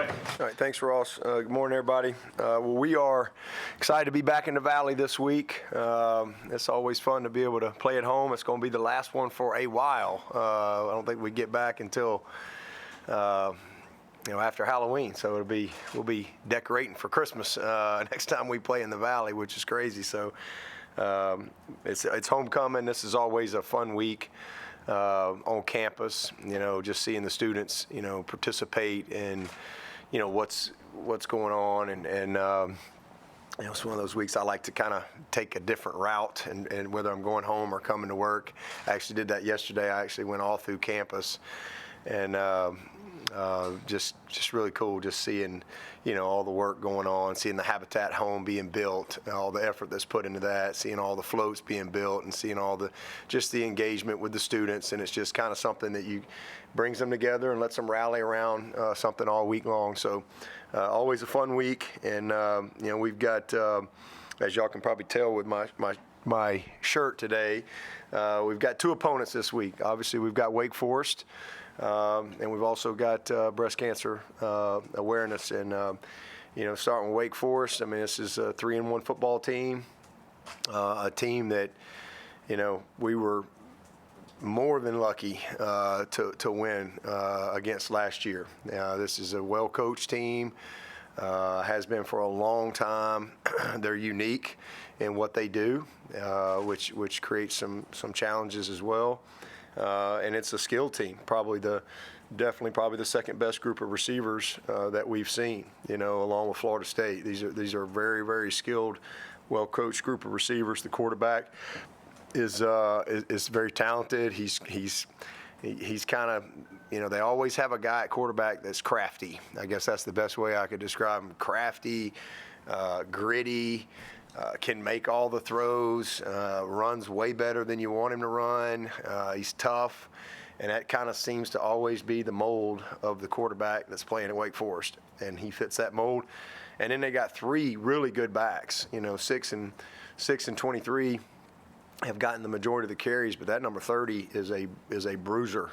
away. All right, thanks, Ross. Good morning, everybody. We are excited to be back in the Valley this week. It's always fun to be able to play at home. It's going to be the last one for a while. I don't think we get back until after Halloween. So we'll be decorating for Christmas next time we play in the Valley, which is crazy. So it's homecoming. This is always a fun week on campus. Just seeing the students, participate in, what's going on, and it's one of those weeks I like to kind of take a different route, and whether I'm going home or coming to work. I actually did that yesterday. I actually went all through campus, and just really cool just seeing, all the work going on, seeing the Habitat home being built, all the effort that's put into that, seeing all the floats being built, and seeing all the engagement with the students. And it's just kind of something that brings them together and lets them rally around something all week long. So always a fun week. And, we've got, as y'all can probably tell with my shirt today, we've got two opponents this week. Obviously, we've got Wake Forest. And we've also got breast cancer awareness. And, starting with Wake Forest, this is a 3-1 football team, a team that, we were more than lucky to win against last year. This is a well-coached team, has been for a long time. They're unique in what they do, which creates some challenges as well. And it's a skilled team, definitely the second best group of receivers that we've seen, along with Florida State. These are very, very skilled, well-coached group of receivers. The quarterback is very talented. He's kind of, they always have a guy at quarterback that's crafty. I guess that's the best way I could describe him. Crafty, gritty. Can make all the throws, runs way better than you want him to run. He's tough, and that kind of seems to always be the mold of the quarterback that's playing at Wake Forest, and he fits that mold. And then they got three really good backs. 6 and 23 have gotten the majority of the carries, but that number 30 is a bruiser.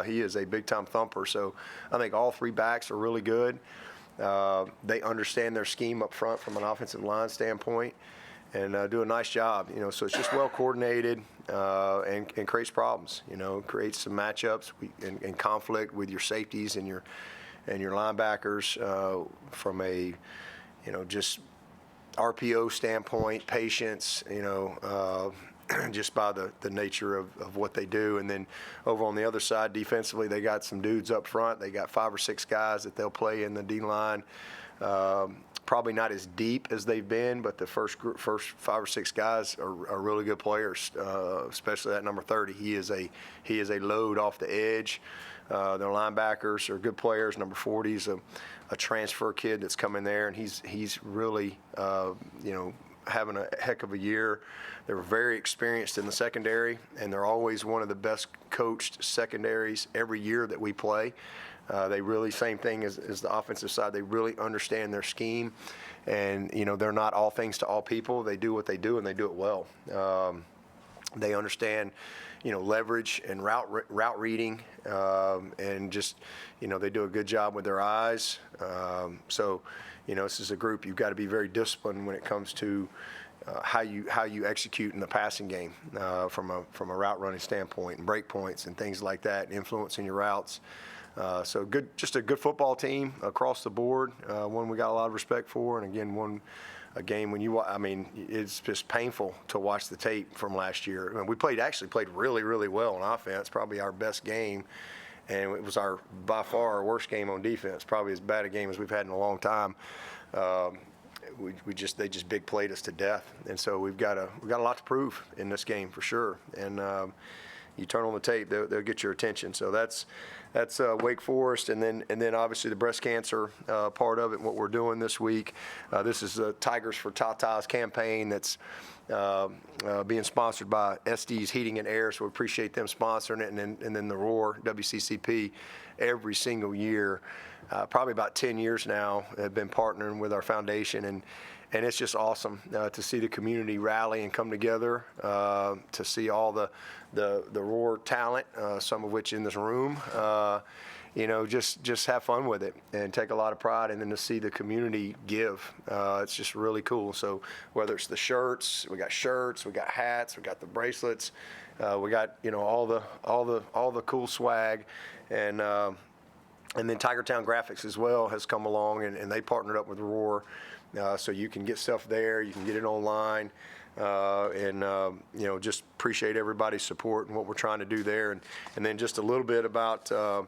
He is a big-time thumper. So I think all three backs are really good. They understand their scheme up front from an offensive line standpoint, and do a nice job. So it's just well coordinated and creates problems. Creates some matchups and conflict with your safeties and your linebackers from a just RPO standpoint, patience. Just by the nature of what they do. And then over on the other side, defensively, they got some dudes up front. They got 5 or 6 guys that they'll play in the D-line. Probably not as deep as they've been, but the first 5 or 6 guys are really good players, especially that number 30. He is a load off the edge. Their linebackers are good players. Number 40 is a transfer kid that's come in there, and he's really, having a heck of a year. They were very experienced in the secondary, and they're always one of the best coached secondaries every year that we play. They really, same thing as the offensive side, they really understand their scheme, and, they're not all things to all people. They do what they do, and they do it well. They understand, leverage and route reading, and just, they do a good job with their eyes. So, this is a group you've got to be very disciplined when it comes to how you execute in the passing game from a route running standpoint and break points and things like that, and influencing your routes. So just a good football team across the board. One we got a lot of respect for, and again, a game when it's just painful to watch the tape from last year. We actually played really, really well on offense, probably our best game. And it was by far our worst game on defense, probably as bad a game as we've had in a long time. They just big played us to death, and so we've got a lot to prove in this game for sure. And you turn on the tape, they'll get your attention. So that's Wake Forest, and then obviously the breast cancer part of it. What we're doing this week, this is the Tigers for Tatas campaign that's being sponsored by SD's Heating and Air, so we appreciate them sponsoring it, and then the Roar WCCP every single year. Probably about 10 years now have been partnering with our foundation, and it's just awesome to see the community rally and come together, to see all the Roar talent, some of which in this room, just have fun with it and take a lot of pride, and then to see the community give, it's just really cool. So whether it's the shirts, we got hats, we got the bracelets, we got all the cool swag, and then Tigertown Graphics as well has come along, and they partnered up with Roar, so you can get stuff there, you can get it online. Just appreciate everybody's support and what we're trying to do there. And then just a little bit about, a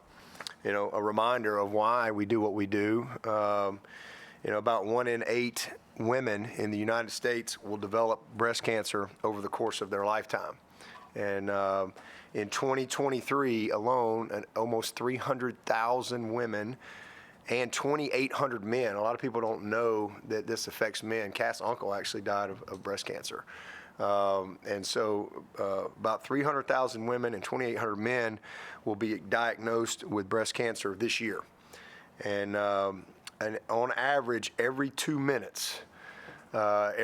reminder of why we do what we do. About 1 in 8 women in the United States will develop breast cancer over the course of their lifetime. And in 2023 alone, almost 300,000 women and 2,800 men. A lot of people don't know that this affects men. Cass' uncle actually died of breast cancer. And so about 300,000 women and 2,800 men will be diagnosed with breast cancer this year. And on average, every 2 minutes, a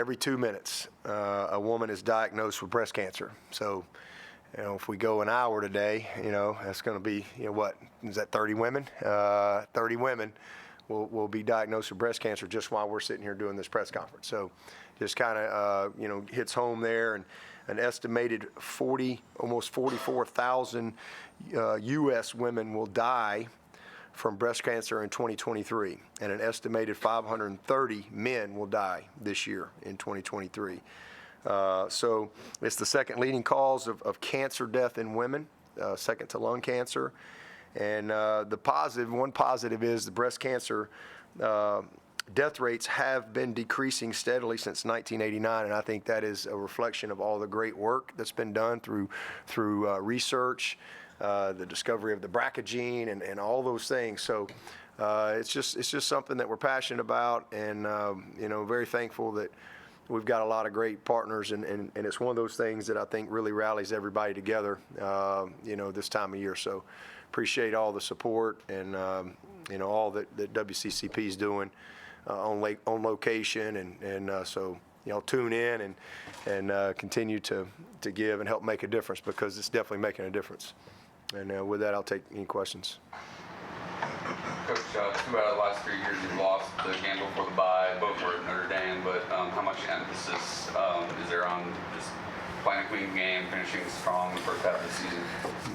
woman is diagnosed with breast cancer. So, if we go an hour today, that's going to be, what is that, 30 women? 30 women will be diagnosed with breast cancer just while we're sitting here doing this press conference. So just kind of, hits home there. And an estimated almost 44,000 U.S. women will die from breast cancer in 2023. And an estimated 530 men will die this year in 2023. So it's the second leading cause of cancer death in women, second to lung cancer. And one positive is the breast cancer death rates have been decreasing steadily since 1989, and I think that is a reflection of all the great work that's been done through research, the discovery of the BRCA gene, and all those things. So it's just something that we're passionate about, and very thankful that we've got a lot of great partners, and it's one of those things that I think really rallies everybody together, this time of year. So appreciate all the support and, all that WCCP is doing on location. So, tune in and continue to give and help make a difference, because it's definitely making a difference. And with that, I'll take any questions. Coach, 2 out of the last 3 years you've lost the game before the bye. Both were at Notre Dame, but how much emphasis is there on just playing a clean game, finishing strong the first half of the season?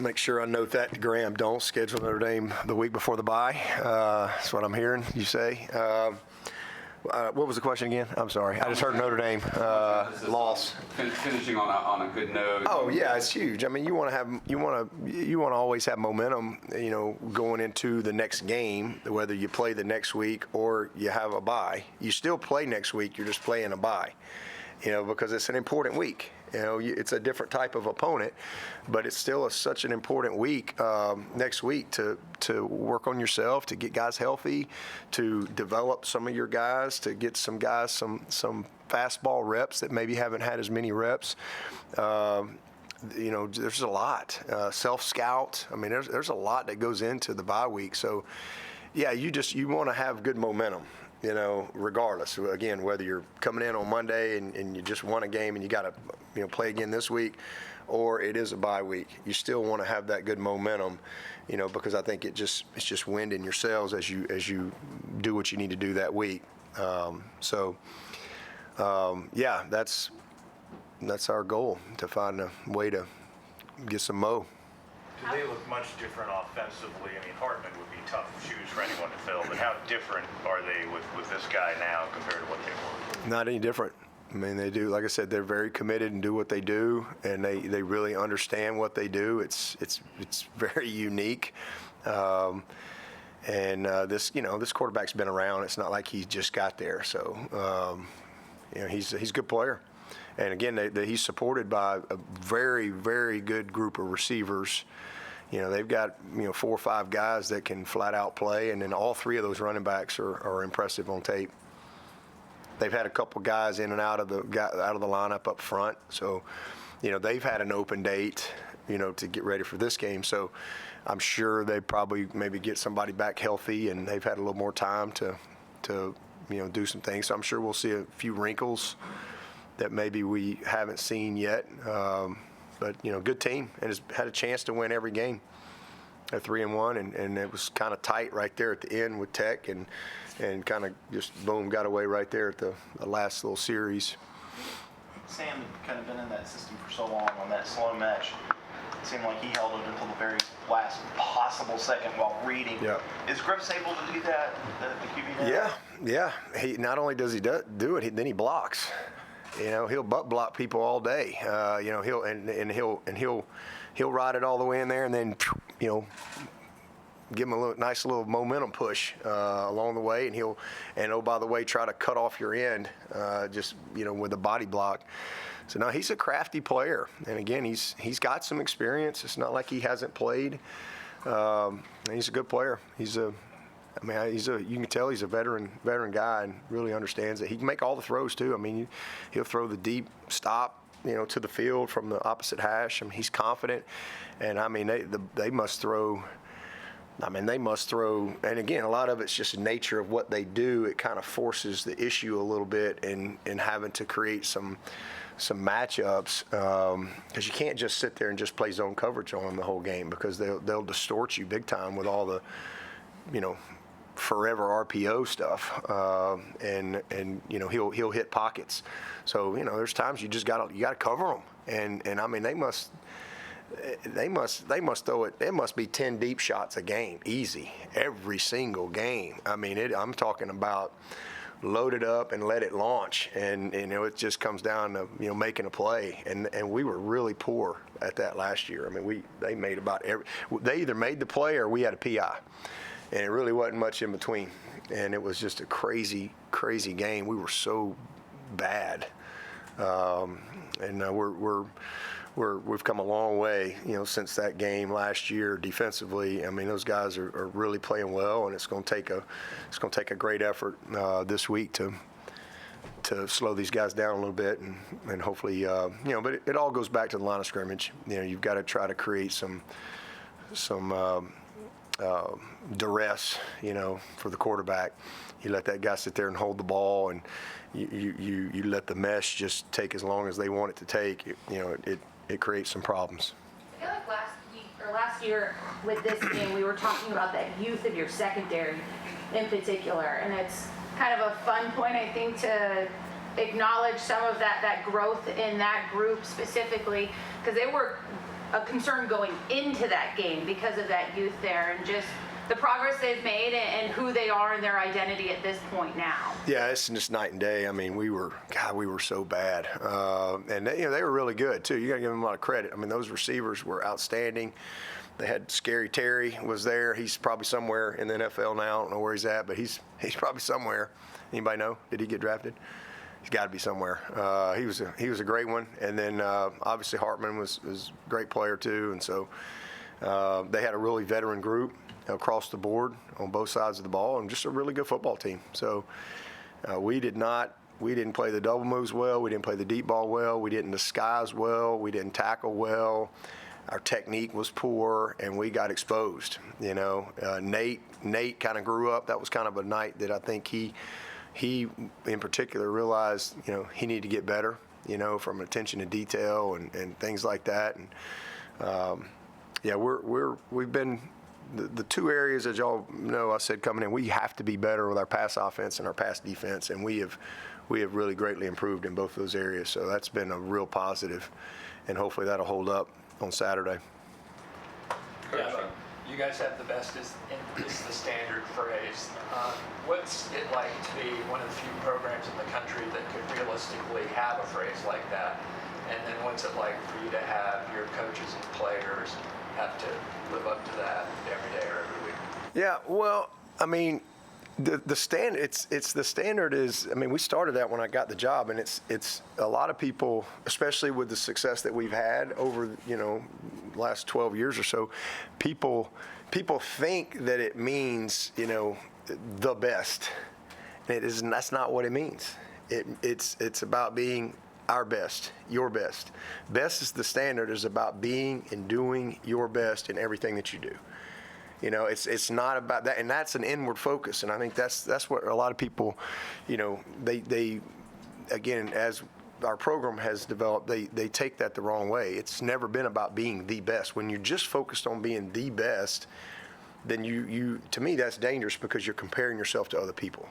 Make sure I note that, Graham. Don't schedule Notre Dame the week before the bye. That's what I'm hearing you say. What was the question again? I'm sorry. I just heard Notre Dame loss. Finishing on a good note. Oh yeah, it's huge. I mean, you want to always have momentum, going into the next game, whether you play the next week or you have a bye. You still play next week. You're just playing a bye, because it's an important week. It's a different type of opponent, but it's still such an important week next week to work on yourself, to get guys healthy, to develop some of your guys, to get some guys some fastball reps that maybe haven't had as many reps. There's a lot. Self-scout. I mean, there's a lot that goes into the bye week. So, yeah, you want to have good momentum. Regardless, again, whether you're coming in on Monday and you just won a game and you got to, play again this week, or it is a bye week, you still want to have that good momentum, because I think it's just wind in your sails as you do what you need to do that week. Yeah, that's our goal, to find a way to get some mo. Do they look much different offensively? I mean, Hartman would be tough shoes for anyone to fill, but how different are they with this guy now compared to what they were? Not any different. I mean, they do, like I said, they're very committed and do what they do, and they really understand what they do. It's very unique. This quarterback's been around. It's not like he just got there. So, he's a good player. And again, he's supported by a very, very good group of receivers. They've got 4 or 5 guys that can flat out play, and then all 3 of those running backs are impressive on tape. They've had a couple guys in and out of the lineup up front, so they've had an open date, to get ready for this game. So I'm sure they probably maybe get somebody back healthy, and they've had a little more time to do some things. So I'm sure we'll see a few wrinkles that maybe we haven't seen yet. But good team, and has had a chance to win every game. They're 3-1, and it was kind of tight right there at the end with Tech, and kind of just boom, got away right there at the last little series. Sam had kind of been in that system for so long on that slow mesh. It seemed like he held it until the very last possible second while reading. Yeah. Is Griffis able to do that, the QB now? Yeah. He not only does he do it, then he blocks. He'll butt block people all day. He'll ride it all the way in there, and then give him a nice little momentum push along the way, and oh, by the way, try to cut off your end with a body block. So now he's a crafty player, and again, he's got some experience. It's not like he hasn't played. He's a good player. You can tell he's a veteran guy and really understands it. He can make all the throws too. I mean, he'll throw the deep stop, to the field from the opposite hash. I mean, he's confident, and I mean, they must throw. And again, a lot of it's just the nature of what they do. It kind of forces the issue a little bit in having to create some matchups, because you can't just sit there and just play zone coverage on them the whole game, because they'll distort you big time with all the, forever RPO stuff, and he'll hit pockets. So there's times you just gotta cover them, and I mean they must throw it. It must be 10 deep shots a game, easy, every single game. I mean, I'm talking about load it up and let it launch, and it just comes down to making a play. And we were really poor at that last year. I mean, they made they either made the play or we had a PI, and it really wasn't much in between. And it was just a crazy game. We were so bad, and we've come a long way, since that game last year defensively. I mean, those guys are really playing well, and it's going to take a great effort this week to slow these guys down a little bit, and hopefully, but it all goes back to the line of scrimmage. You've got to try to create some duress, for the quarterback. You let that guy sit there and hold the ball, and you let the mesh just take as long as they want it to take. It creates some problems. I feel like last year with this game, we were talking about that youth of your secondary in particular, and it's kind of a fun point, I think, to acknowledge some of that growth in that group specifically, because they were a concern going into that game because of that youth there, and just the progress they've made and who they are and their identity at this point now. Yeah, it's just night and day. I mean, we were so bad, and they were really good too. You got to give them a lot of credit. I mean, those receivers were outstanding. They had Scary Terry was there. He's probably somewhere in the NFL now. I don't know where he's at, but he's probably somewhere. Anybody know? Did he get drafted? He's got to be somewhere. He was a great one, and then obviously Hartman was a great player too, and so they had a really veteran group across the board on both sides of the ball, and just a really good football team. So we didn't play the double moves well. We didn't play the deep ball well. We didn't disguise well. We didn't tackle well. Our technique was poor, and we got exposed. Nate kind of grew up. That was kind of a night that I think he in particular realized, he needed to get better, from attention to detail and things like that. And we've been the two areas, as y'all know, I said coming in, we have to be better with our pass offense and our pass defense, and we have really greatly improved in both those areas. So that's been a real positive, and hopefully that'll hold up on Saturday. Yeah, you guys have the best is the standard phrase. What's it like to be one of the few programs in the country that could realistically have a phrase like that? And then what's it like for you to have your coaches and players have to live up to that every day or every week? Yeah, well, I mean, the standard. It's the standard is. I mean, we started that when I got the job, and it's a lot of people, especially with the success that we've had over last 12 years or so. People think that it means the best. It is. And that's not what it means. It's about being our best, your best. Best is the standard, is about being and doing your best in everything that you do. It's not about that, and that's an inward focus, and I think that's what a lot of people, they again, as our program has developed, they take that the wrong way. It's never been about being the best. When you're just focused on being the best, then you to me, that's dangerous because you're comparing yourself to other people.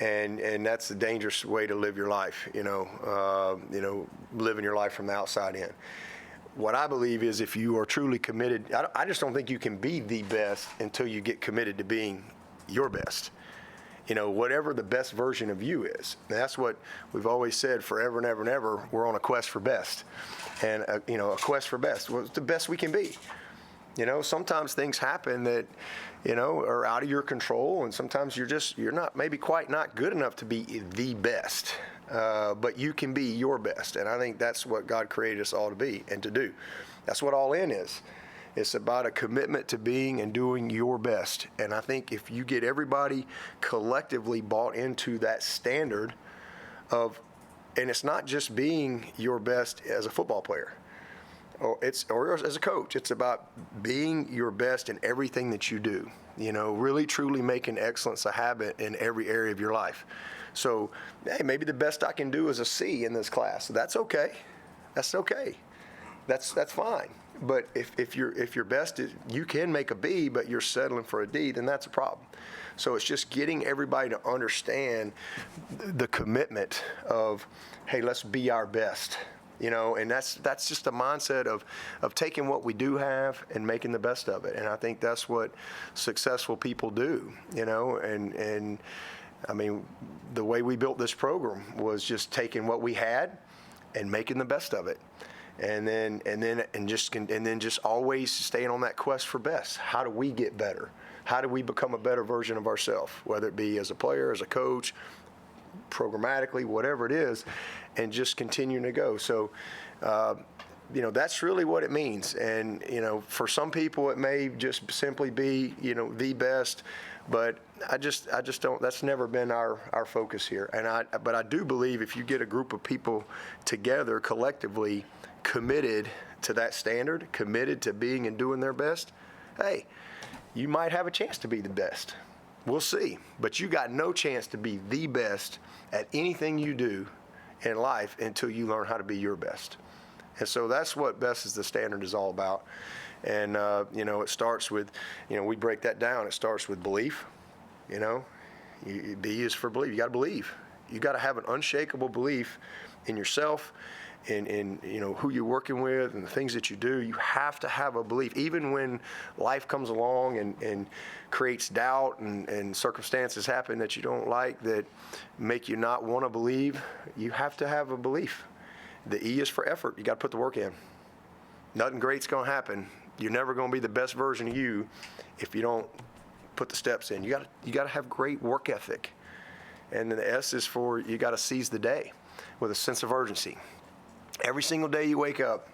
And that's a dangerous way to live your life, living your life from the outside in. What I believe is if you are truly committed, I just don't think you can be the best until you get committed to being your best. Whatever the best version of you is. And that's what we've always said forever and ever and ever, we're on a quest for best. And, a quest for best. Well, it's the best we can be. Sometimes things happen that, are out of your control, and sometimes you're not good enough to be the best. But you can be your best. And I think that's what God created us all to be and to do. That's what all in is. It's about a commitment to being and doing your best. And I think if you get everybody collectively bought into that standard and it's not just being your best as a football player or as a coach, it's about being your best in everything that you do. Really truly making excellence a habit in every area of your life. So, hey, maybe the best I can do is a C in this class. That's okay. That's okay. That's fine. But if your best is, you can make a B, but you're settling for a D, then that's a problem. So it's just getting everybody to understand the commitment of, hey, let's be our best. And that's just a mindset of taking what we do have and making the best of it. And I think that's what successful people do. And I mean, the way we built this program was just taking what we had and making the best of it. And then just always staying on that quest for best. How do we get better? How do we become a better version of ourselves, whether it be as a player, as a coach, programmatically, whatever it is, and just continuing to go. So, that's really what it means. And, for some people, it may just simply be, the best. But I just don't, that's never been our focus here. But I do believe if you get a group of people together collectively, committed to that standard, committed to being and doing their best, hey, you might have a chance to be the best. We'll see. But you got no chance to be the best at anything you do in life until you learn how to be your best. And so that's what best is the standard is all about. And, it starts with, we break that down. It starts with belief. B is for believe. You got to believe. You got to have an unshakable belief in yourself, in who you're working with and the things that you do. You have to have a belief. Even when life comes along and creates doubt and circumstances happen that you don't like that make you not want to believe, you have to have a belief. The E is for effort. You got to put the work in. Nothing great's going to happen. You're never going to be the best version of you if you don't put the steps in. You got to have great work ethic. And then the S is for you got to seize the day with a sense of urgency. Every single day you wake up,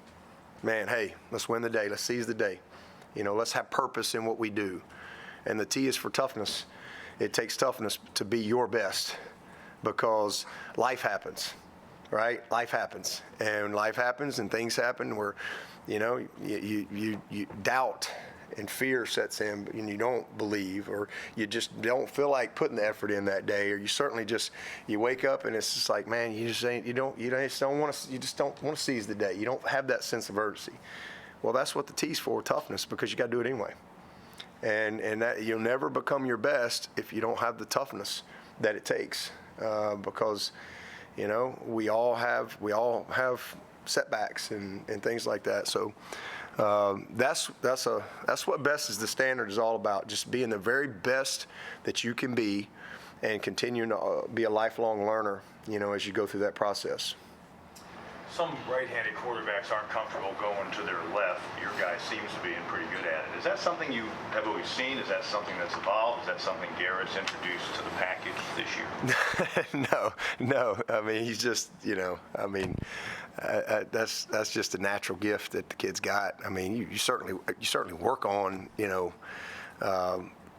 man, hey, let's win the day. Let's seize the day. Let's have purpose in what we do. And the T is for toughness. It takes toughness to be your best because life happens, right? Life happens. And life happens and things happen where, you doubt and fear sets in and you don't believe, or you just don't feel like putting the effort in that day, or you certainly you wake up and it's just like, man, you just don't want to seize the day. You don't have that sense of urgency. Well, that's what the T's for, toughness, because you got to do it anyway. And that you'll never become your best if you don't have the toughness that it takes, because we all have setbacks and things like that. So that's what best is the standard is all about. Just being the very best that you can be, and continuing to be a lifelong learner. As you go through that process. Some right-handed quarterbacks aren't comfortable going to their left. Your guy seems to be pretty good at it. Is that something you have always seen? Is that something that's evolved? Is that something Garrett's introduced to the package this year? No. I mean, he's just, that's just a natural gift that the kid's got. I mean, you certainly work on,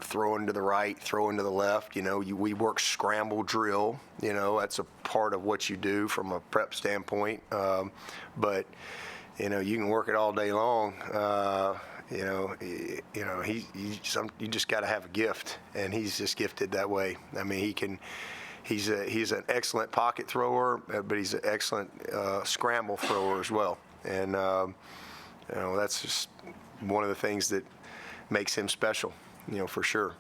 throwing to the right, throwing to the left. We work scramble drill. That's a part of what you do from a prep standpoint. But you can work it all day long. You just got to have a gift, and he's just gifted that way. I mean, he's an excellent pocket thrower, but he's an excellent scramble thrower as well. And that's just one of the things that makes him special, for sure.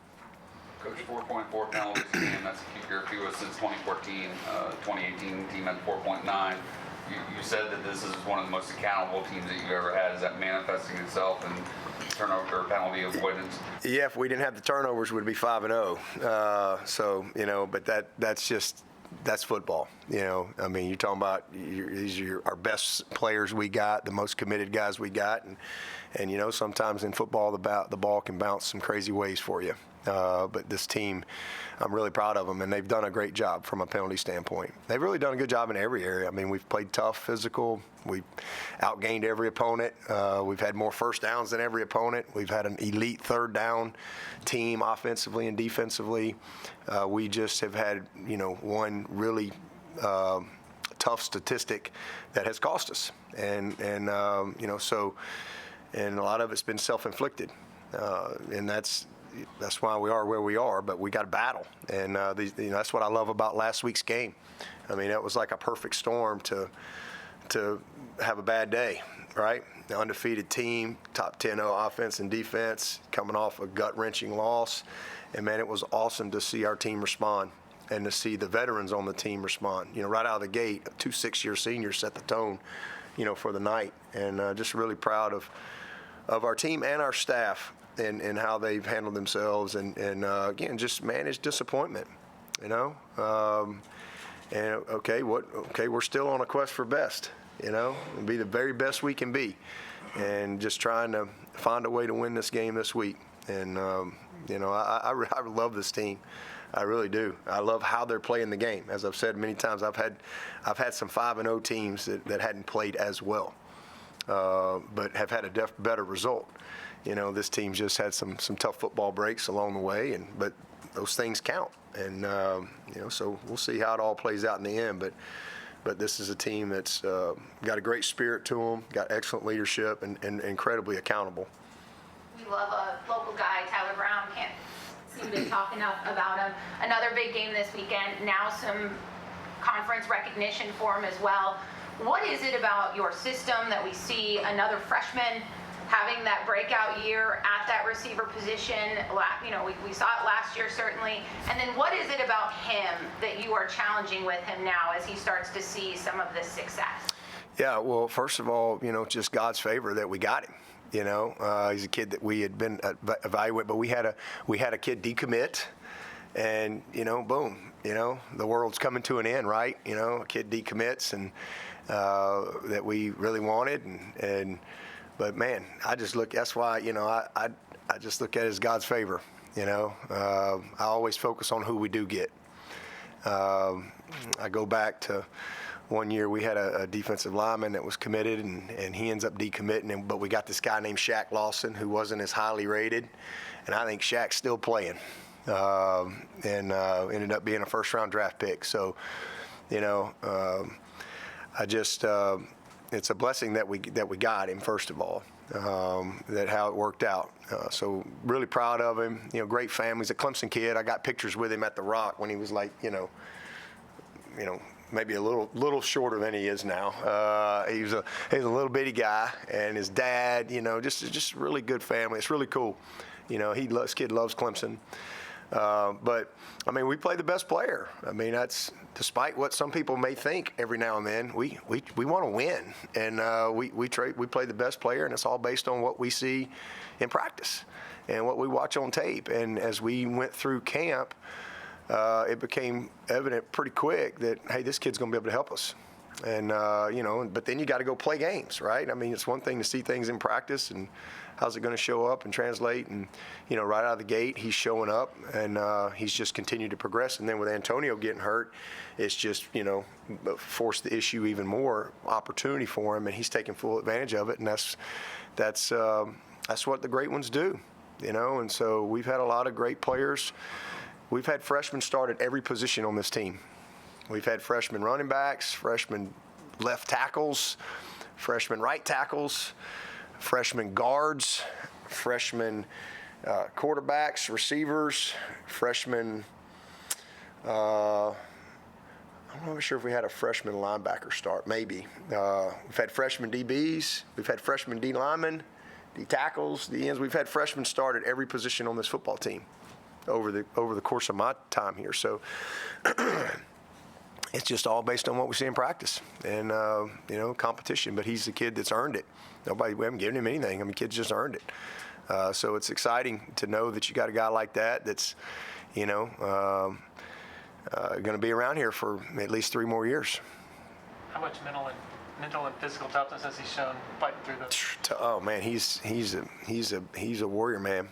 Coach, 4.4 penalties a game. That's your fewest since 2014. 2018 team had 4.9. You said that this is one of the most accountable teams that you've ever had. Is that manifesting itself in turnover or penalty avoidance? Yeah, if we didn't have the turnovers, we'd be 5-0. But that's football. I mean, you're talking about these are our best players we got, the most committed guys we got, and sometimes in football the ball can bounce some crazy ways for you. But this team, I'm really proud of them, and they've done a great job from a penalty standpoint. They've really done a good job in every area. I mean, we've played tough, physical. We've outgained every opponent. We've had more first downs than every opponent. We've had an elite third down team offensively and defensively. We just have had, one really tough statistic that has cost us. And a lot of it's been self-inflicted. And that's why we are where we are, but we got to battle. And that's what I love about last week's game. I mean, it was like a perfect storm to have a bad day, right? The undefeated team, top 10 offense and defense, coming off a gut-wrenching loss. And, man, it was awesome to see our team respond and to see the veterans on the team respond. Right out of the gate, 2 6-year seniors set the tone, for the night. And just really proud of our team and our staff and how they've handled themselves and again, just managed disappointment, we're still on a quest for best, and be the very best we can be, and just trying to find a way to win this game this week. And, I love this team. I really do. I love how they're playing the game. As I've said many times, I've had some 5-0 teams that hadn't played as well, but have had a better result. This team just had some tough football breaks along the way, but those things count. And, so we'll see how it all plays out in the end. But this is a team that's got a great spirit to them, got excellent leadership, and incredibly accountable. We love a local guy, Tyler Brown. Can't seem to talk enough about him. Another big game this weekend. Now some conference recognition for him as well. What is it about your system that we see another freshman having that breakout year at that receiver position? We saw it last year, certainly. And then what is it about him that you are challenging with him now as he starts to see some of this success? Yeah, well, first of all, just God's favor that we got him. He's a kid that we had been evaluating, but we had a kid decommit, and boom, the world's coming to an end, right? A kid decommits, and that we really wanted, but man, I just look. That's why I just look at it as God's favor. I always focus on who we do get. I go back to one year we had a defensive lineman that was committed, and he ends up decommitting. But we got this guy named Shaq Lawson who wasn't as highly rated, and I think Shaq's still playing, and ended up being a first-round draft pick. So, I just it's a blessing that we got him, first of all, that how it worked out. So really proud of him. Great family. He's a Clemson kid. I got pictures with him at the Rock when he was like, maybe a little shorter than he is now. He's a little bitty guy, and his dad, just really good family. It's really cool. This kid loves Clemson. But I mean, we play the best player. I mean, that's despite what some people may think. Every now and then, we want to win, and we play the best player, and it's all based on what we see in practice and what we watch on tape. And as we went through camp, it became evident pretty quick that, hey, this kid's going to be able to help us. And but then you got to go play games, right? I mean, it's one thing to see things in practice and how's it going to show up and translate. And right out of the gate, he's showing up, and he's just continued to progress. And then with Antonio getting hurt, it's just forced the issue even more, opportunity for him, and he's taking full advantage of it. And that's what the great ones do, And so we've had a lot of great players. We've had freshmen start at every position on this team. We've had freshman running backs, freshman left tackles, freshman right tackles, freshman guards, freshman quarterbacks, receivers, freshman not sure if we had a freshman linebacker start. Maybe. We've had freshman DBs. We've had freshman D linemen, D tackles, D ends. We've had freshmen start at every position on this football team over the course of my time here. So it's just all based on what we see in practice and competition. But he's a kid that's earned it. We haven't given him anything. I mean, kid's just earned it. So it's exciting to know that you got a guy like that that's, going to be around here for at least 3 more years. How much mental and physical toughness has he shown fighting through those? Oh man, he's a warrior, man.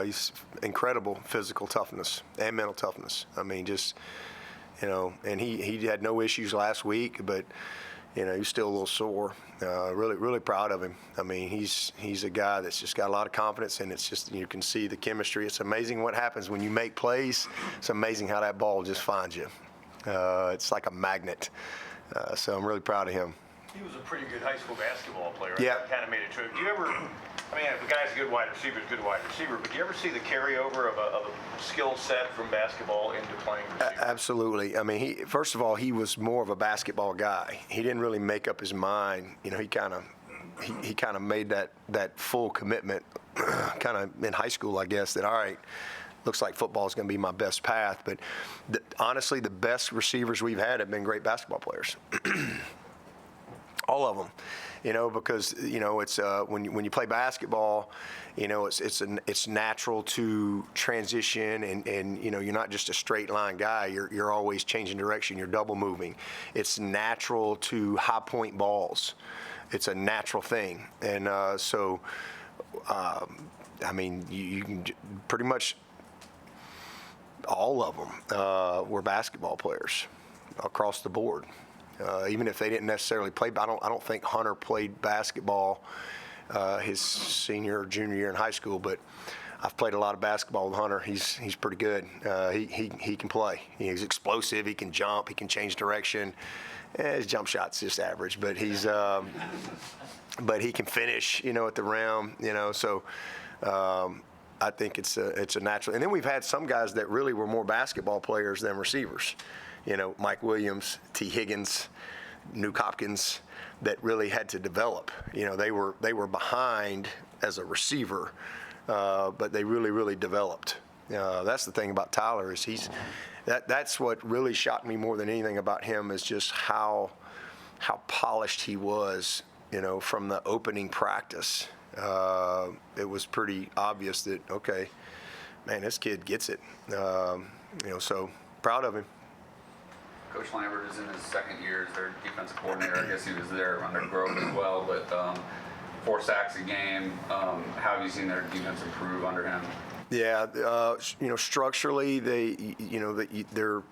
He's incredible physical toughness and mental toughness. I mean, just and he had no issues last week, but he's still a little sore. Really proud of him. I mean, he's a guy that's just got a lot of confidence, and it's just you can see the chemistry. It's amazing what happens when you make plays. It's amazing how that ball just finds you. It's like a magnet. So I'm really proud of him. He was a pretty good high school basketball player. Yeah. I kind of made a trip. Do you ever, if a guy's a good wide receiver, but do you ever see the carryover of a skill set from basketball into playing receiver? Absolutely. I mean, first of all, he was more of a basketball guy. He didn't really make up his mind. He kind of made that full commitment kind of in high school, I guess, that all right, looks like football is going to be my best path. But honestly, the best receivers we've had have been great basketball players. All of them, because it's when you play basketball, it's natural to transition and you're not just a straight line guy. You're always changing direction. You're double moving. It's natural to high point balls. It's a natural thing, and you can pretty much all of them were basketball players across the board. Even if they didn't necessarily play, I don't think Hunter played basketball his senior or junior year in high school, but I've played a lot of basketball with Hunter. He's pretty good. He can play. He's explosive. He can jump. He can change direction. His jump shot's just average, but but he can finish. At the rim. So. I think it's a natural. And then we've had some guys that really were more basketball players than receivers. Mike Williams, T. Higgins, Nuke Hopkins, that really had to develop. They were behind as a receiver, but they really developed. That's the thing about Tyler is that's what really shocked me more than anything about him is just how polished he was. From the opening practice. It was pretty obvious that, okay, man, this kid gets it. So proud of him. Coach Lambert is in his second year as their defensive coordinator. I guess he was there under Grove as well, but 4 sacks a game. How have you seen their defense improve under him? Yeah, structurally they're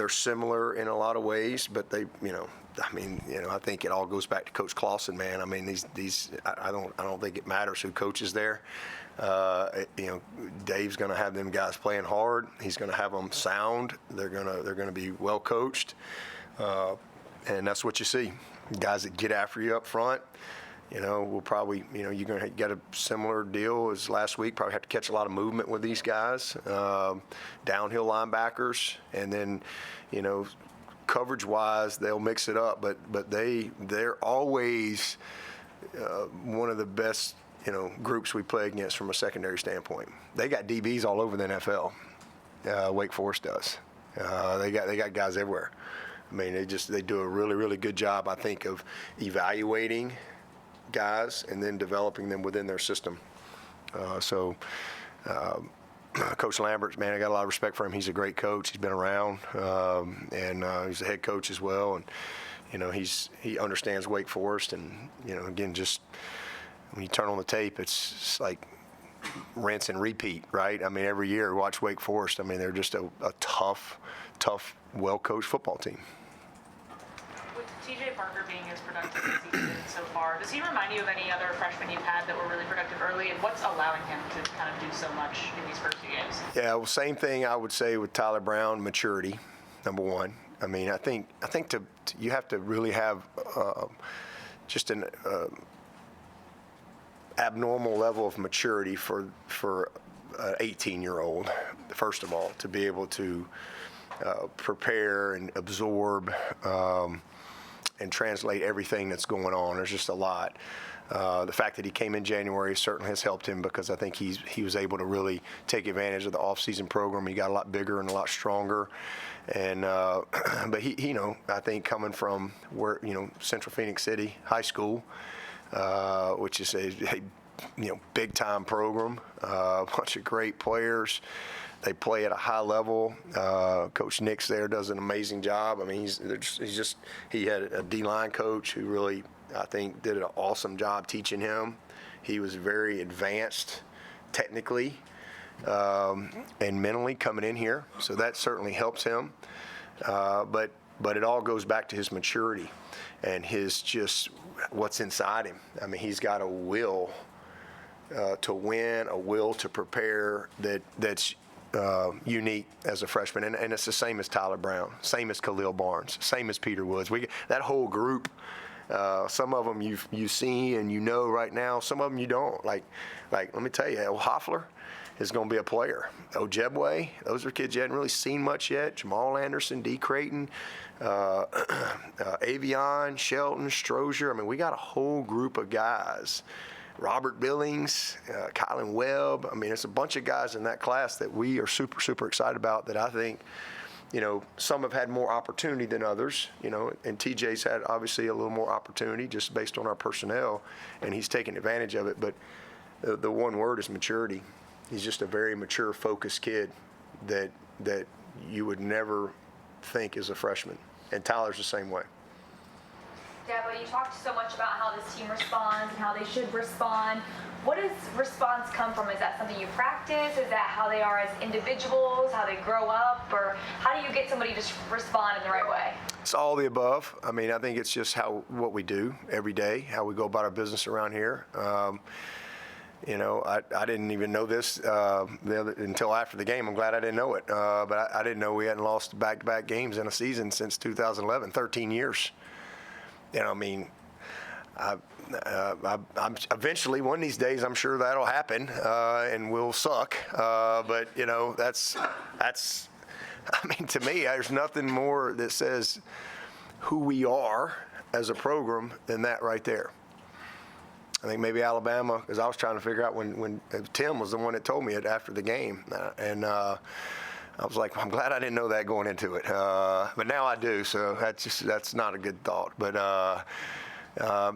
similar in a lot of ways, but they, I think it all goes back to Coach Clausen, man. I mean, I don't think it matters who coaches there. Dave's going to have them guys playing hard. He's going to have them sound. They're going to be well coached, and that's what you see. Guys that get after you up front. We'll probably, you're going to get a similar deal as last week. Probably have to catch a lot of movement with these guys, downhill linebackers, and then, coverage-wise, they'll mix it up. But they're always one of the best, groups we play against from a secondary standpoint. They got DBs all over the NFL. Wake Forest does. They got guys everywhere. I mean, they do a really good job, I think, of evaluating guys and then developing them within their system. Coach Lambert, man, I got a lot of respect for him. He's a great coach. He's been around, and he's a head coach as well. And he understands Wake Forest. And again, just when you turn on the tape, it's like rinse and repeat, right? I mean, every year watch Wake Forest. I mean, they're just a tough, well-coached football team. With T.J. Parker being as productive as he's been so far, does he remind you of any other freshmen you've had that were really productive early, and what's allowing him to kind of do so much in these first few games? Yeah, well, same thing I would say with Tyler Brown, maturity, number one. I mean, I think you have to really have just an abnormal level of maturity for an 18-year-old, first of all, to be able to prepare and absorb and translate everything that's going on. There's just a lot. The fact that he came in January certainly has helped him, because I think he was able to really take advantage of the off-season program. He got a lot bigger and a lot stronger. And but he I think coming from where Central Phoenix City High School, which is a big time program, a bunch of great players. They play at a high level. Coach Nix there does an amazing job. I mean, he had a D-line coach who really, I think, did an awesome job teaching him. He was very advanced technically and mentally coming in here, so that certainly helps him. But it all goes back to his maturity and his just what's inside him. I mean, he's got a will to win, a will to prepare that's unique as a freshman, and it's the same as Tyler Brown, same as Khalil Barnes, same as Peter Woods. That whole group. Some of them you see and right now. Some of them you don't. Like let me tell you, Hoffler is going to be a player. Ojebwe, those are kids you hadn't really seen much yet. Jamal Anderson, D. Creighton, Avion, Shelton, Strozier. I mean, we got a whole group of guys. Robert Billings, Kylan Webb. I mean, it's a bunch of guys in that class that we are super, super excited about, that I think, some have had more opportunity than others, and TJ's had obviously a little more opportunity just based on our personnel, and he's taken advantage of it. But the one word is maturity. He's just a very mature, focused kid that you would never think is a freshman. And Tyler's the same way. Dabo, you talked so much about how this team responds and how they should respond. What does response come from? Is that something you practice? Is that how they are as individuals, how they grow up? Or how do you get somebody to respond in the right way? It's all the above. I mean, I think it's just what we do every day, how we go about our business around here. I didn't even know this until after the game. I'm glad I didn't know it. But I didn't know we hadn't lost back-to-back games in a season since 2011, 13 years. I'm eventually, one of these days, I'm sure that'll happen, and we'll suck. But that's. I mean, to me, there's nothing more that says who we are as a program than that right there. I think maybe Alabama, because I was trying to figure out when Tim was the one that told me it after the game, and I was like, I'm glad I didn't know that going into it, but now I do. So that's not a good thought. But no, I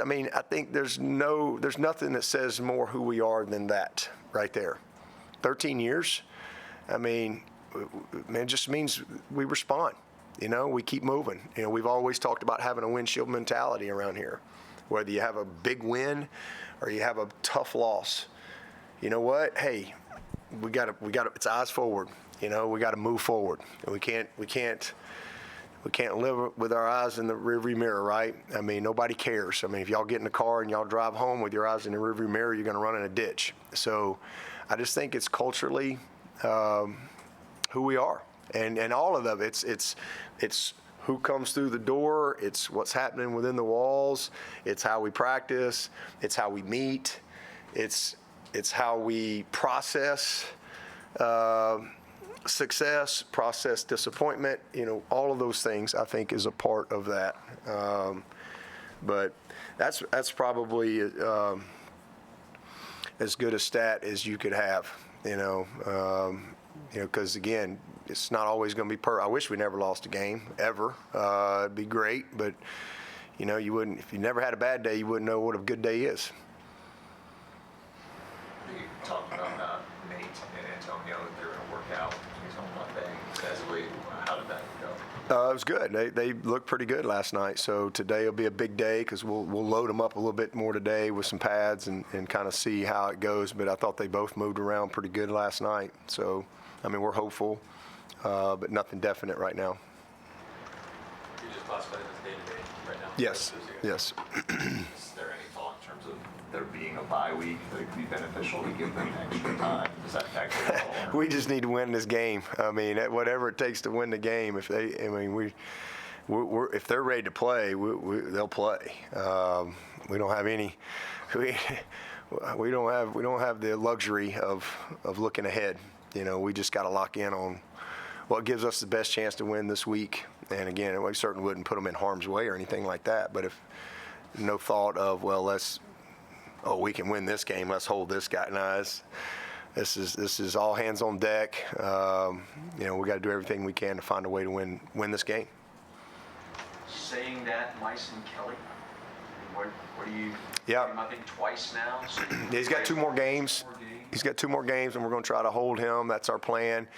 mean, I think there's nothing that says more who we are than that right there. 13 years. I mean, it just means we respond. We keep moving. We've always talked about having a windshield mentality around here. Whether you have a big win or you have a tough loss, you know what? Hey, we got to. It's eyes forward. We got to move forward. We can't live with our eyes in the rearview mirror, right? I mean, nobody cares. I mean, if y'all get in the car and y'all drive home with your eyes in the rearview mirror, you're going to run in a ditch. So, I just think it's culturally who we are, and all of them. It's who comes through the door. It's what's happening within the walls. It's how we practice. It's how we meet. It's how we process success, process disappointment. All of those things I think is a part of that. But that's probably as good a stat as you could have. Because again, it's not always going to be I wish we never lost a game ever. It'd be great, but you wouldn't. If you never had a bad day, you wouldn't know what a good day is. You talked about Nate and Antonio, that they're going to work out on Monday. How did that go? It was good. They looked pretty good last night. So today will be a big day because we'll load them up a little bit more today with some pads and kind of see how it goes. But I thought they both moved around pretty good last night. So, I mean, we're hopeful, but nothing definite right now. You just classify them as day-to-day right now? Yes. Yes. Is there any thought in terms of there being a bye week that it could be beneficial to give them extra time? Does that factor at all? We just need to win this game. I mean, whatever it takes to win the game. If they're ready to play, they'll play. We don't have any. We don't have the luxury of looking ahead. We just got to lock in on what gives us the best chance to win this week. And again, we certainly wouldn't put them in harm's way or anything like that. But if no thought of, well, we can win this game, let's hold this guy. No, this is all hands on deck. We got to do everything we can to find a way to win this game. Saying that, Misun Kelley, what do you? Yeah. I think twice now. So He's got 2 more games. He's got 2 more games, and we're going to try to hold him. That's our plan.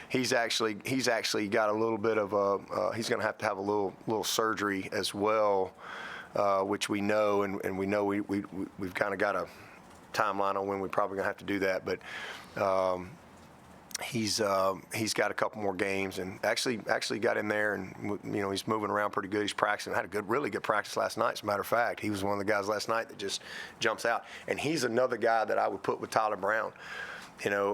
He's actually got a little bit of he's going to have a little surgery as well, which we know, and we know we've kind of got a timeline on when we're probably going to have to do that. But he's got a couple more games, and actually got in there, and he's moving around pretty good. He's practicing. Had a really good practice last night. As a matter of fact, he was one of the guys last night that just jumps out. And he's another guy that I would put with Tyler Brown.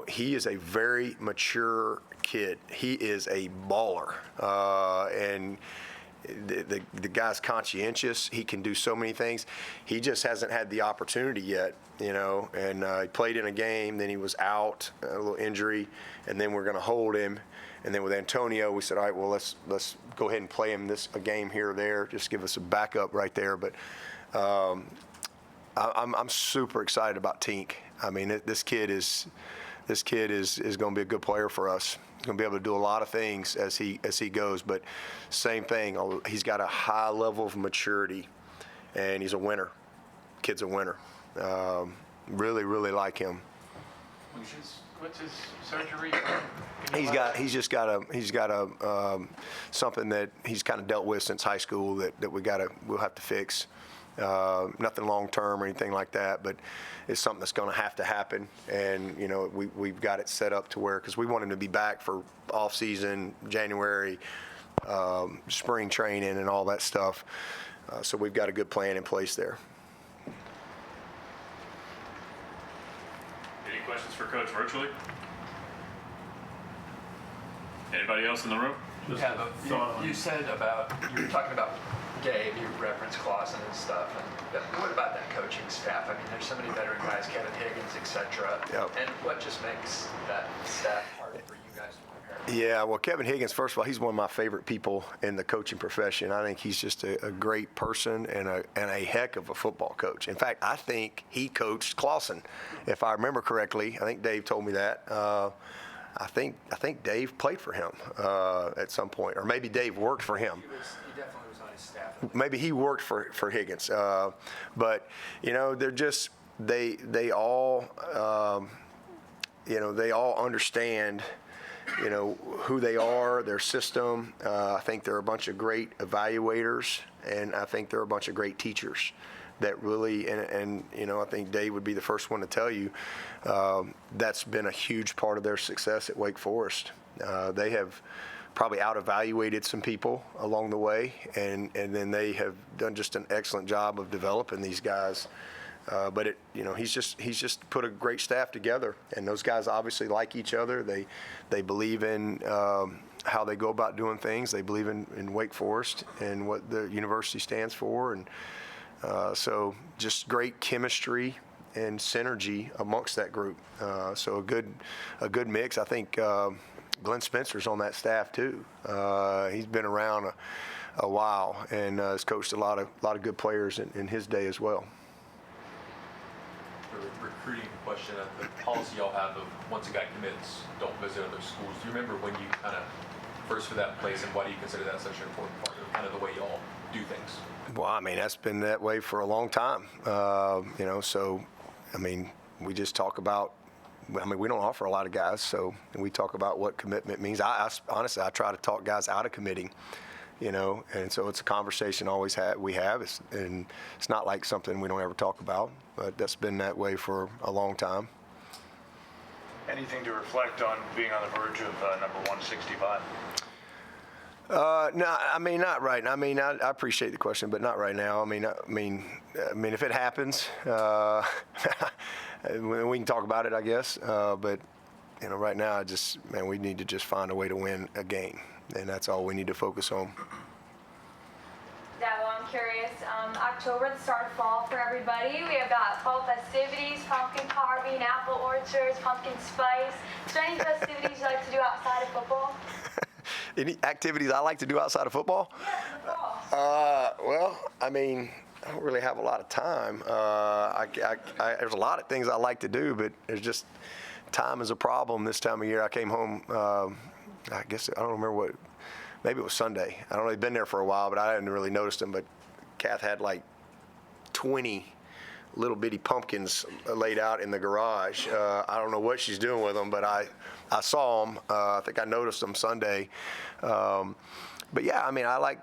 He is a very mature kid. He is a baller, and the guy's conscientious. He can do so many things. He just hasn't had the opportunity yet, and he played in a game, then he was out, a little injury, and then we're going to hold him. And then with Antonio, we said, all right, well, let's go ahead and play him a game here or there, just give us a backup right there. But I'm super excited about Tink. I mean, this kid is going to be a good player for us. He's going to be able to do a lot of things as he goes. But same thing, he's got a high level of maturity, and he's a winner. Kid's a winner. Really, really like him. What's his surgery? He's got something that he's kind of dealt with since high school that we'll have to fix. Nothing long term or anything like that, but it's something that's going to have to happen. And we've got it set up to where, because we want him to be back for off season, January, spring training, and all that stuff. So we've got a good plan in place there. Any questions for Coach virtually? Anybody else in the room? You said you were talking about Gabe, you referenced Clausen and stuff, and what about that coaching staff? I mean, there's so many veteran guys, Kevin Higgins, etc. Yep. And what just makes that staff harder for you guys to prepare? Yeah, well, Kevin Higgins, first of all, he's one of my favorite people in the coaching profession. I think he's just a great person and a heck of a football coach. In fact, I think he coached Clausen, if I remember correctly. I think Dave told me that. I think Dave played for him at some point, or maybe Dave worked for him. He definitely was on his staff. Maybe he worked for Higgins, but they're just they all they all understand who they are, their system. I think they're a bunch of great evaluators, and I think they're a bunch of great teachers that really, and I think Dave would be the first one to tell you that's been a huge part of their success at Wake Forest. They have probably out-evaluated some people along the way, and then they have done just an excellent job of developing these guys. But he's just put a great staff together, and those guys obviously like each other. They believe in how they go about doing things. They believe in Wake Forest and what the university stands for, and so just great chemistry and synergy amongst that group. So a good mix. I think Glenn Spencer's on that staff too. He's been around a while and has coached a lot of good players in his day as well. Recruiting question, the policy y'all have of once a guy commits, don't visit other schools. Do you remember when you kind of first for that place, and why do you consider that such an important part of kind of the way y'all do things? Well, I mean, that's been that way for a long time. So, I mean, we just talk about, we don't offer a lot of guys, so we talk about what commitment means. Honestly, I try to talk guys out of committing, and so it's a conversation we have, and it's not like something we don't ever talk about, but that's been that way for a long time. Anything to reflect on being on the verge of number 165? No, I mean, not right now. I mean, I appreciate the question, but not right now. I mean, if it happens, we can talk about it, I guess. But right now, we need to just find a way to win a game, and that's all we need to focus on. Dabo, I'm curious. October, the start of fall for everybody. We have got fall festivities, pumpkin carving, apple orchards, pumpkin spice. Is there any festivities you like to do outside of football? Any activities I like to do outside of football? Well, I mean, I don't really have a lot of time. There's a lot of things I like to do, but there's just time is a problem this time of year. I came home, I guess, I don't remember what, maybe it was Sunday. I don't know, I've been there for a while, but I hadn't really noticed them. But Kath had like 20 little bitty pumpkins laid out in the garage. I don't know what she's doing with them, but I saw them. I think I noticed them Sunday. But yeah, I mean, I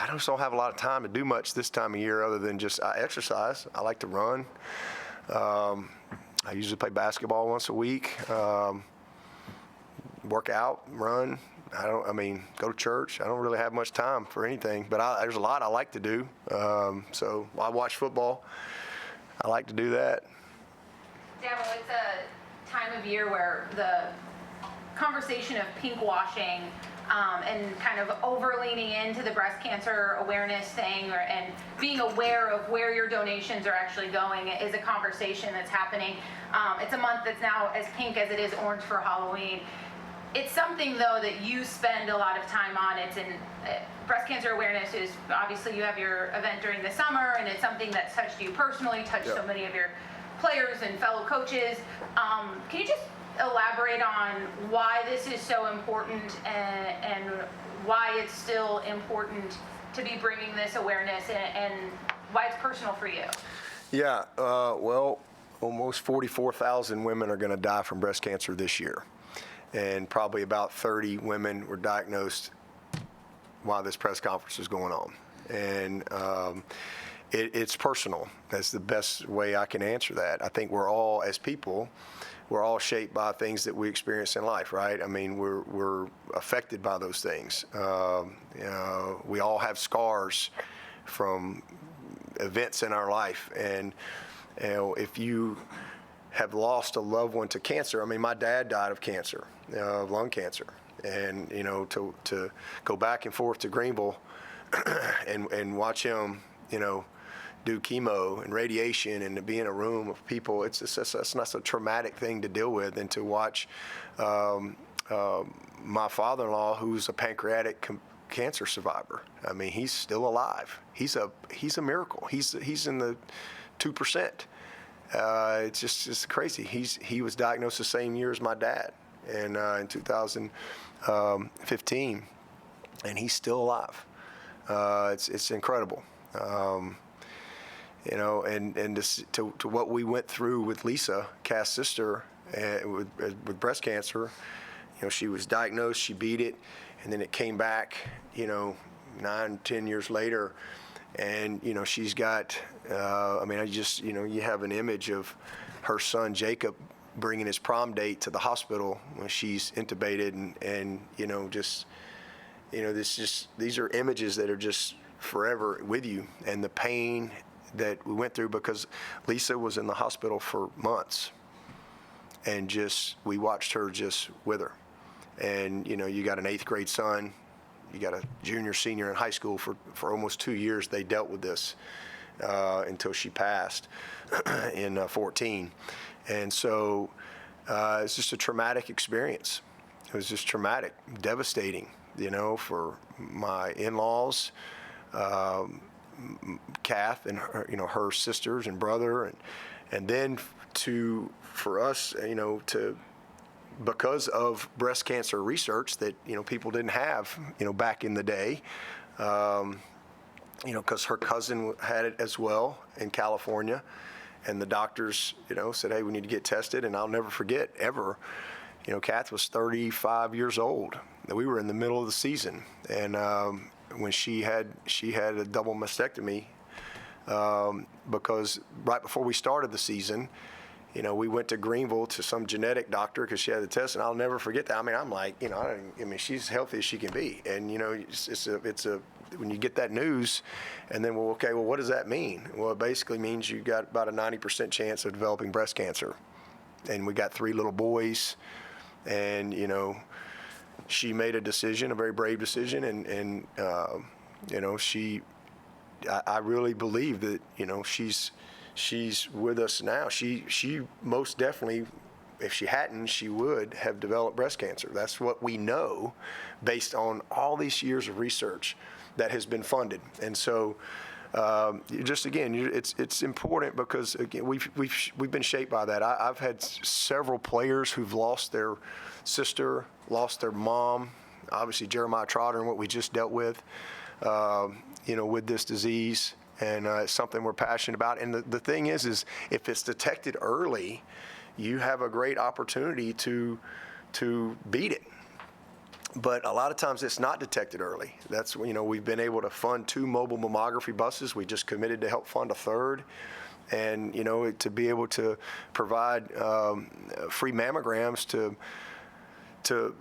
just don't have a lot of time to do much this time of year other than just exercise. I like to run. I usually play basketball once a week. Work out, run. Go to church. I don't really have much time for anything, but there's a lot I like to do. So I watch football. I like to do that. Dabo, it's a time of year where the conversation of pink washing and kind of over-leaning into the breast cancer awareness thing and being aware of where your donations are actually going is a conversation that's happening. It's a month that's now as pink as it is orange for Halloween. It's something, though, that you spend a lot of time on. It's breast cancer awareness is, obviously, you have your event during the summer, and it's something that's touched you personally, touched so many of your players and fellow coaches. Can you just elaborate on why this is so important and why it's still important to be bringing this awareness and why it's personal for you? Yeah, well, almost 44,000 women are going to die from breast cancer this year. And probably about 30 women were diagnosed while this press conference is going on. And it's personal. That's the best way I can answer that. I think we're all, as people, we're all shaped by things that we experience in life, right? I mean, we're affected by those things. We all have scars from events in our life. And if you have lost a loved one to cancer, I mean, my dad died of cancer, lung cancer. And, to go back and forth to Greenville and watch him, do chemo and radiation and to be in a room of people, it's not a traumatic thing to deal with. And to watch my father-in-law, who's a pancreatic cancer survivor, I mean, he's still alive. He's a miracle. He's in the 2%. It's just crazy. He was diagnosed the same year as my dad, and in 2015, and he's still alive. It's incredible. And this, to what we went through with Lisa, Cass's sister, with breast cancer. She was diagnosed, she beat it, and then it came back, 9-10 years later. And, she's got, you have an image of her son, Jacob, bringing his prom date to the hospital when she's intubated. And these are images that are just forever with you. And the pain that we went through, because Lisa was in the hospital for months. And we watched her just wither. And, you got an 8th grade son. You got a junior, senior in high school. For almost 2 years, they dealt with this until she passed in 14. And so it's just a traumatic experience. It was just traumatic, devastating, for my in-laws, Kath and her, her sisters and brother, and then for us, because of breast cancer research that people didn't have back in the day, because her cousin had it as well in California, and the doctors said, hey, we need to get tested. And I'll never forget ever, Kath was 35 years old. We were in the middle of the season, and when she had a double mastectomy, because right before we started the season, we went to Greenville to some genetic doctor because she had the test, and I'll never forget that. I mean, I'm like, she's healthy as she can be, and it's when you get that news, and then what does that mean? Well, it basically means you got about a 90% chance of developing breast cancer, and we got 3 little boys, and she made a decision, a very brave decision, and I really believe that she's with us now. She most definitely if she hadn't, she would have developed breast cancer. That's what we know based on all these years of research that has been funded. And so, it's important because again, we've been shaped by that. I've had several players who've lost their sister, lost their mom. Obviously, Jeremiah Trotter and what we just dealt with, with this disease, and it's something we're passionate about. And the thing is if it's detected early, you have a great opportunity to beat it. But a lot of times it's not detected early. That's, we've been able to fund 2 mobile mammography buses. We just committed to help fund a 3rd. And, to be able to provide free mammograms to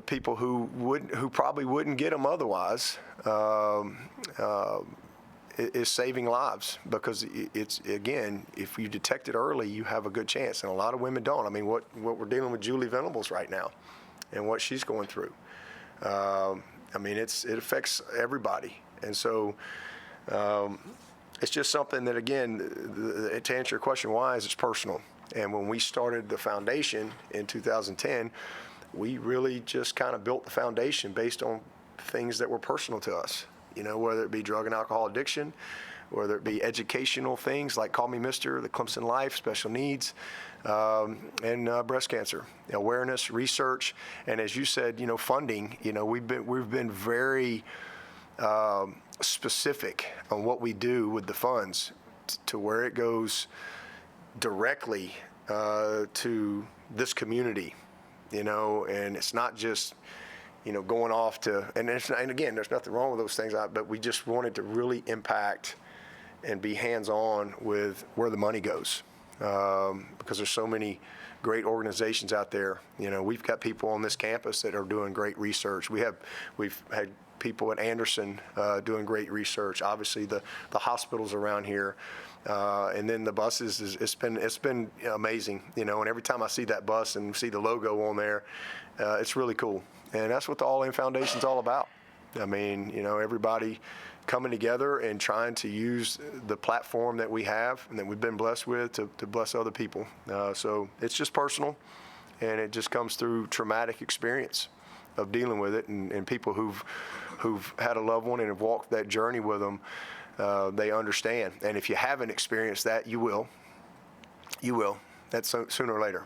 people who probably wouldn't get them otherwise is saving lives, because it's, again, if you detect it early, you have a good chance. And a lot of women don't. I mean, what we're dealing with Julie Venables right now and what she's going through. It affects everybody. And so it's just something that, again, to answer your question, why is it's personal. And when we started the foundation in 2010, we really just kind of built the foundation based on things that were personal to us, whether it be drug and alcohol addiction, whether it be educational things like Call Me Mister, the Clemson Life, special needs, and breast cancer, awareness, research, and as you said, funding. We've been very specific on what we do with the funds to where it goes directly to this community, and it's not just going off to, and again, there's nothing wrong with those things, but we just wanted to really impact and be hands-on with where the money goes, because there's so many great organizations out there. We've got people on this campus that are doing great research. We've had people at Anderson doing great research. Obviously, the hospitals around here, and then the buses. It's been amazing. And every time I see that bus and see the logo on there, it's really cool. And that's what the All In Foundation's all about. Everybody coming together and trying to use the platform that we have and that we've been blessed with to bless other people. So it's just personal, and it just comes through traumatic experience of dealing with it, and people who've had a loved one and have walked that journey with them, they understand. And if you haven't experienced that, you will. That's sooner or later.